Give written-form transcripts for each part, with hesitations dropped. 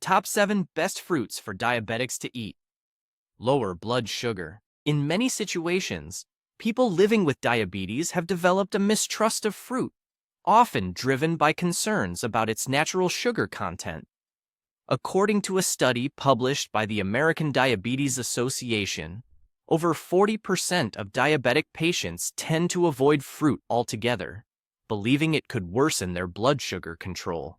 Top 7 Best Fruits for Diabetics to Eat. Lower blood sugar. In many situations, people living with diabetes have developed a mistrust of fruit, often driven by concerns about its natural sugar content. According to a study published by the American Diabetes Association, over 40% of diabetic patients tend to avoid fruit altogether, believing it could worsen their blood sugar control.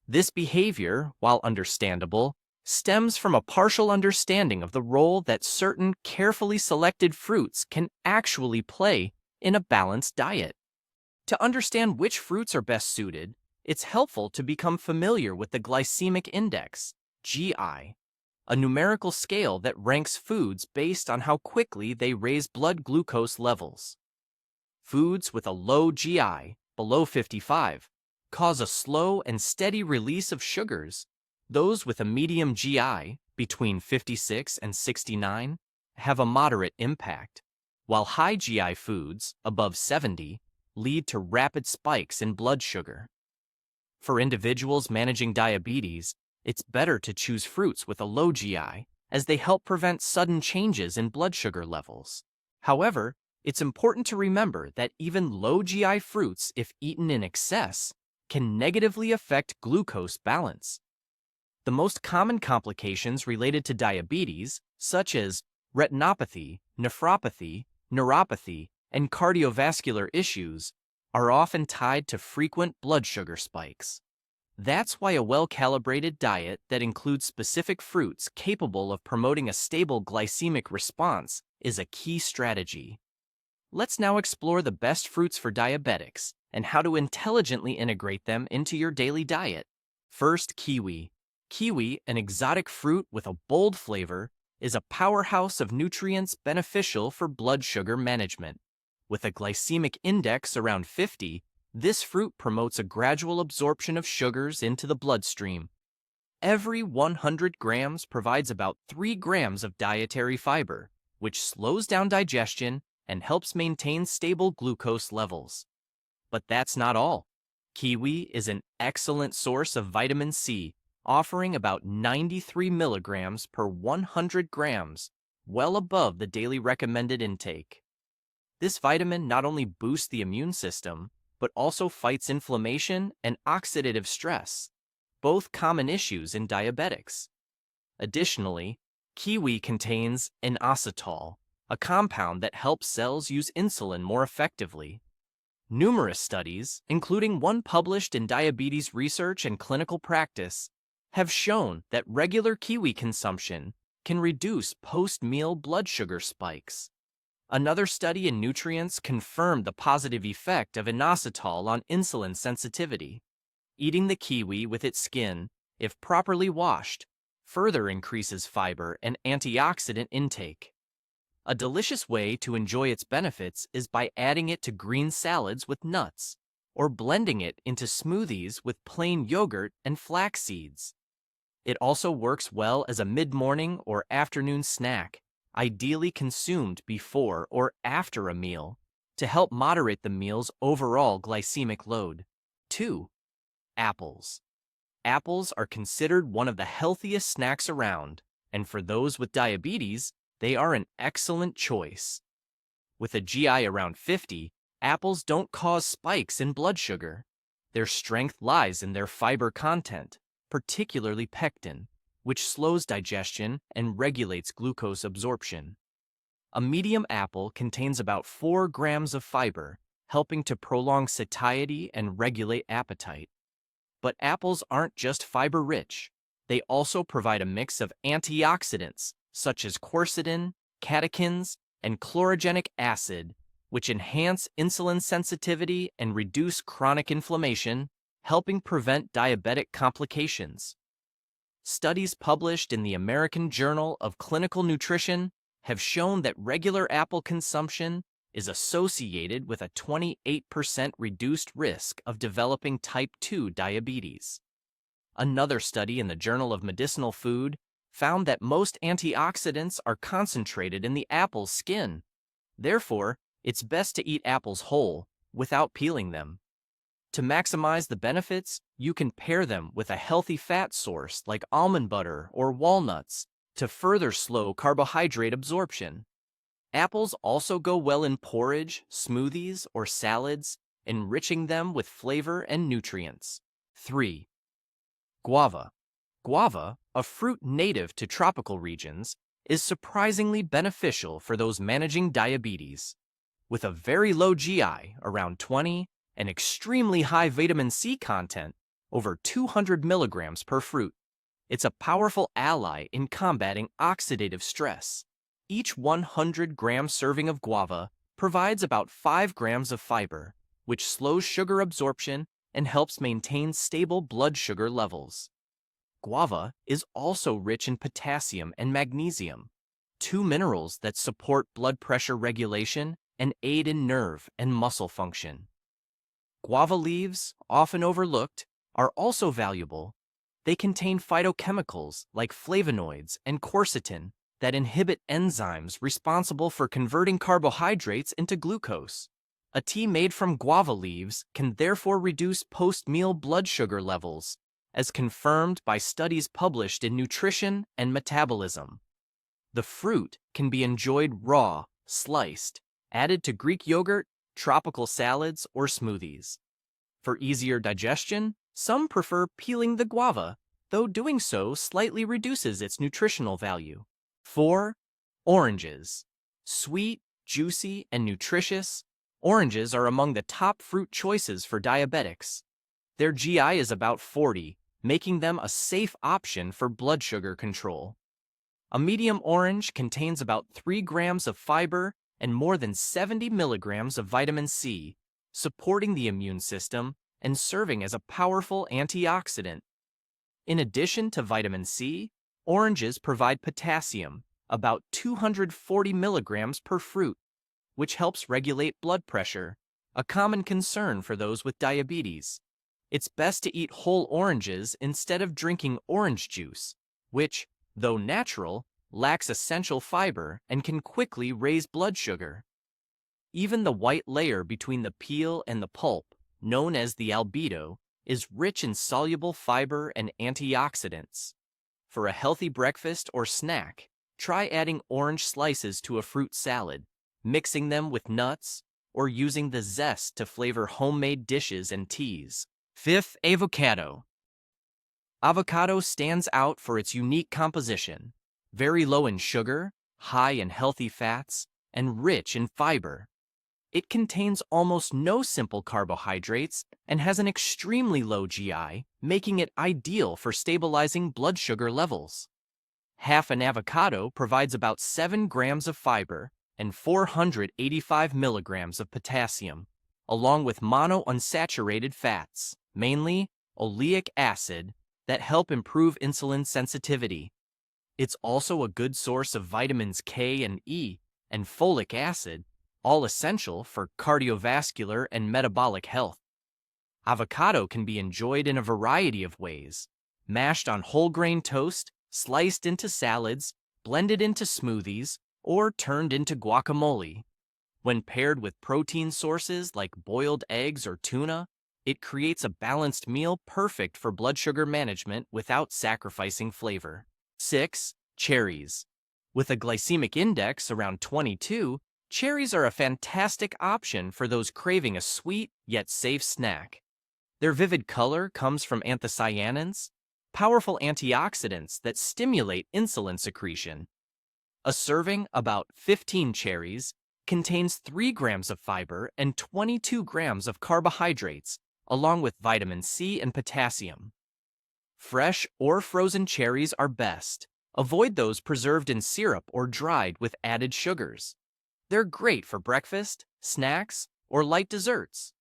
This behavior, while understandable, stems from a partial understanding of the role that certain carefully selected fruits can actually play in a balanced diet. To understand which fruits are best suited, it's helpful to become familiar with the glycemic index, GI, a numerical scale that ranks foods based on how quickly they raise blood glucose levels. Foods with a low GI, below 55, cause a slow and steady release of sugars. Those with a medium GI, between 56 and 69, have a moderate impact, while high GI foods, above 70, lead to rapid spikes in blood sugar. For individuals managing diabetes, it's better to choose fruits with a low GI, as they help prevent sudden changes in blood sugar levels. However, it's important to remember that even low GI fruits, if eaten in excess, can negatively affect glucose balance. The most common complications related to diabetes, such as retinopathy, nephropathy, neuropathy, and cardiovascular issues, are often tied to frequent blood sugar spikes. That's why a well-calibrated diet that includes specific fruits capable of promoting a stable glycemic response is a key strategy. Let's now explore the best fruits for diabetics and how to intelligently integrate them into your daily diet. First, kiwi. Kiwi, an exotic fruit with a bold flavor, is a powerhouse of nutrients beneficial for blood sugar management. With a glycemic index around 50, this fruit promotes a gradual absorption of sugars into the bloodstream. Every 100 grams provides about 3 grams of dietary fiber, which slows down digestion and helps maintain stable glucose levels. But that's not all. Kiwi is an excellent source of vitamin C, offering about 93 milligrams per 100 grams, well above the daily recommended intake. This vitamin not only boosts the immune system, but also fights inflammation and oxidative stress, both common issues in diabetics. Additionally, kiwi contains inositol, a compound that helps cells use insulin more effectively. Numerous studies, including one published in Diabetes Research and Clinical Practice, have shown that regular kiwi consumption can reduce post-meal blood sugar spikes. Another study in Nutrients confirmed the positive effect of inositol on insulin sensitivity. Eating the kiwi with its skin, if properly washed, further increases fiber and antioxidant intake. A delicious way to enjoy its benefits is by adding it to green salads with nuts, or blending it into smoothies with plain yogurt and flax seeds. It also works well as a mid-morning or afternoon snack, ideally consumed before or after a meal, to help moderate the meal's overall glycemic load. 2. Apples. Apples are considered one of the healthiest snacks around, and for those with diabetes, they are an excellent choice. With a GI around 50, apples don't cause spikes in blood sugar. Their strength lies in their fiber content, particularly pectin, which slows digestion and regulates glucose absorption. A medium apple contains about 4 grams of fiber, helping to prolong satiety and regulate appetite. But apples aren't just fiber-rich. They also provide a mix of antioxidants, such as quercetin, catechins, and chlorogenic acid, which enhance insulin sensitivity and reduce chronic inflammation, helping prevent diabetic complications. Studies published in the American Journal of Clinical Nutrition have shown that regular apple consumption is associated with a 28% reduced risk of developing type 2 diabetes. Another study in the Journal of Medicinal Food found that most antioxidants are concentrated in the apple's skin. Therefore, it's best to eat apples whole, without peeling them. To maximize the benefits, You can pair them with a healthy fat source like almond butter or walnuts to further slow carbohydrate absorption. Apples also go well in porridge, smoothies, or salads, enriching them with flavor and nutrients. 3. Guava. Guava, a fruit native to tropical regions, is surprisingly beneficial for those managing diabetes. With a very low GI, around 20, and extremely high vitamin C content, over 200 milligrams per fruit, it's a powerful ally in combating oxidative stress. Each 100-gram serving of guava provides about 5 grams of fiber, which slows sugar absorption and helps maintain stable blood sugar levels. Guava is also rich in potassium and magnesium, two minerals that support blood pressure regulation and aid in nerve and muscle function. Guava leaves, often overlooked, are also valuable. They contain phytochemicals like flavonoids and quercetin that inhibit enzymes responsible for converting carbohydrates into glucose. A tea made from guava leaves can therefore reduce post-meal blood sugar levels, as confirmed by studies published in Nutrition and Metabolism. The fruit can be enjoyed raw, sliced, added to Greek yogurt, tropical salads, or smoothies. For easier digestion, some prefer peeling the guava, though doing so slightly reduces its nutritional value. 4. Oranges. Sweet, juicy, and nutritious, oranges are among the top fruit choices for diabetics. Their GI is about 40, making them a safe option for blood sugar control. A medium orange contains about 3 grams of fiber and more than 70 milligrams of vitamin C, supporting the immune system and serving as a powerful antioxidant. In addition to vitamin C, oranges provide potassium, about 240 milligrams per fruit, which helps regulate blood pressure, a common concern for those with diabetes. It's best to eat whole oranges instead of drinking orange juice, which, though natural, lacks essential fiber and can quickly raise blood sugar. Even the white layer between the peel and the pulp, known as the albedo, is rich in soluble fiber and antioxidants. For a healthy breakfast or snack, try adding orange slices to a fruit salad, mixing them with nuts, or using the zest to flavor homemade dishes and teas. 5. Avocado. Avocado stands out for its unique composition, very low in sugar, high in healthy fats, and rich in fiber. It contains almost no simple carbohydrates and has an extremely low GI, making it ideal for stabilizing blood sugar levels. Half an avocado provides about 7 grams of fiber and 485 milligrams of potassium, along with monounsaturated fats, mainly oleic acid, that help improve insulin sensitivity. It's also a good source of vitamins K and E and folic acid, all essential for cardiovascular and metabolic health. Avocado can be enjoyed in a variety of ways: mashed on whole grain toast, sliced into salads, blended into smoothies, or turned into guacamole. When paired with protein sources like boiled eggs or tuna, it creates a balanced meal perfect for blood sugar management without sacrificing flavor. 6. Cherries. With a glycemic index around 22, cherries are a fantastic option for those craving a sweet yet safe snack. Their vivid color comes from anthocyanins, powerful antioxidants that stimulate insulin secretion. A serving, about 15 cherries, contains 3 grams of fiber and 22 grams of carbohydrates, along with vitamin C and potassium. Fresh or frozen cherries are best. Avoid those preserved in syrup or dried with added sugars. They're great for breakfast, snacks, or light desserts,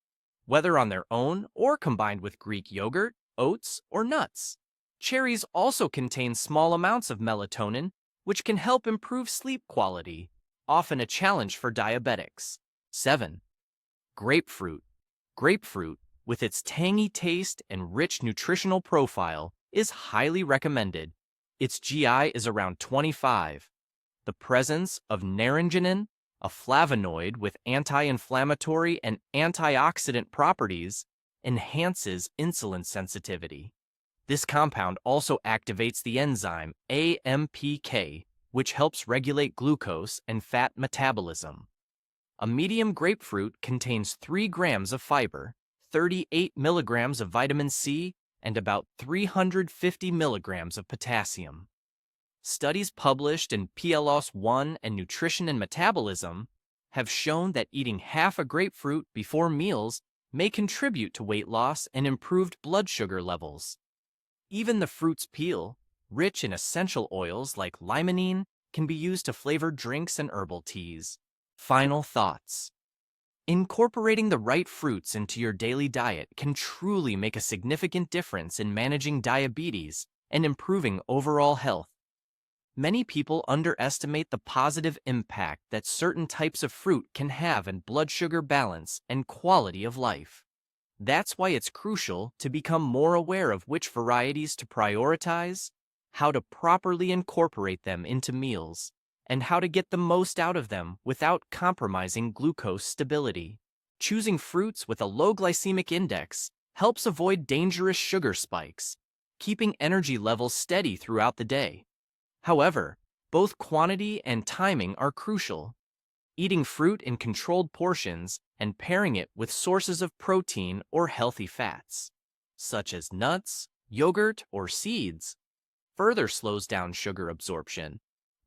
whether on their own or combined with Greek yogurt, oats, or nuts. Cherries also contain small amounts of melatonin, which can help improve sleep quality, often a challenge for diabetics. 7. Grapefruit. Grapefruit, with its tangy taste and rich nutritional profile, is highly recommended. Its GI is around 25. The presence of naringenin, a flavonoid with anti-inflammatory and antioxidant properties, enhances insulin sensitivity. This compound also activates the enzyme AMPK, which helps regulate glucose and fat metabolism. A medium grapefruit contains 3 grams of fiber, 38 milligrams of vitamin C, and about 350 milligrams of potassium. Studies published in PLOS One and Nutrition and Metabolism have shown that eating half a grapefruit before meals may contribute to weight loss and improved blood sugar levels. Even the fruit's peel, rich in essential oils like limonene, can be used to flavor drinks and herbal teas. Final thoughts. Incorporating the right fruits into your daily diet can truly make a significant difference in managing diabetes and improving overall health. Many people underestimate the positive impact that certain types of fruit can have in blood sugar balance and quality of life. That's why it's crucial to become more aware of which varieties to prioritize, how to properly incorporate them into meals, and how to get the most out of them without compromising glucose stability. Choosing fruits with a low glycemic index helps avoid dangerous sugar spikes, keeping energy levels steady throughout the day. However, both quantity and timing are crucial. Eating fruit in controlled portions and pairing it with sources of protein or healthy fats, such as nuts, yogurt, or seeds, further slows down sugar absorption,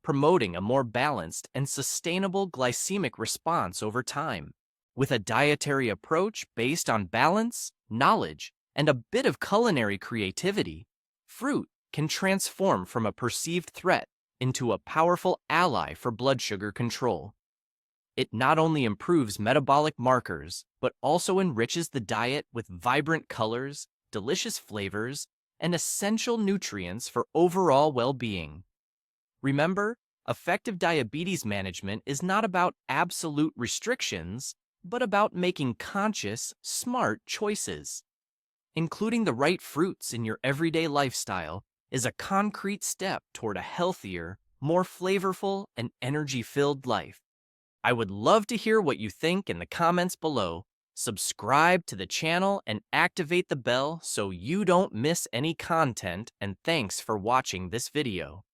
promoting a more balanced and sustainable glycemic response over time. With a dietary approach based on balance, knowledge, and a bit of culinary creativity, fruit can transform from a perceived threat into a powerful ally for blood sugar control. It not only improves metabolic markers, but also enriches the diet with vibrant colors, delicious flavors, and essential nutrients for overall well-being. Remember, effective diabetes management is not about absolute restrictions, but about making conscious, smart choices. Including the right fruits in your everyday lifestyle is a concrete step toward a healthier, more flavorful, and energy-filled life. I would love to hear what you think in the comments below. Subscribe to the channel and activate the bell so you don't miss any content, and thanks for watching this video.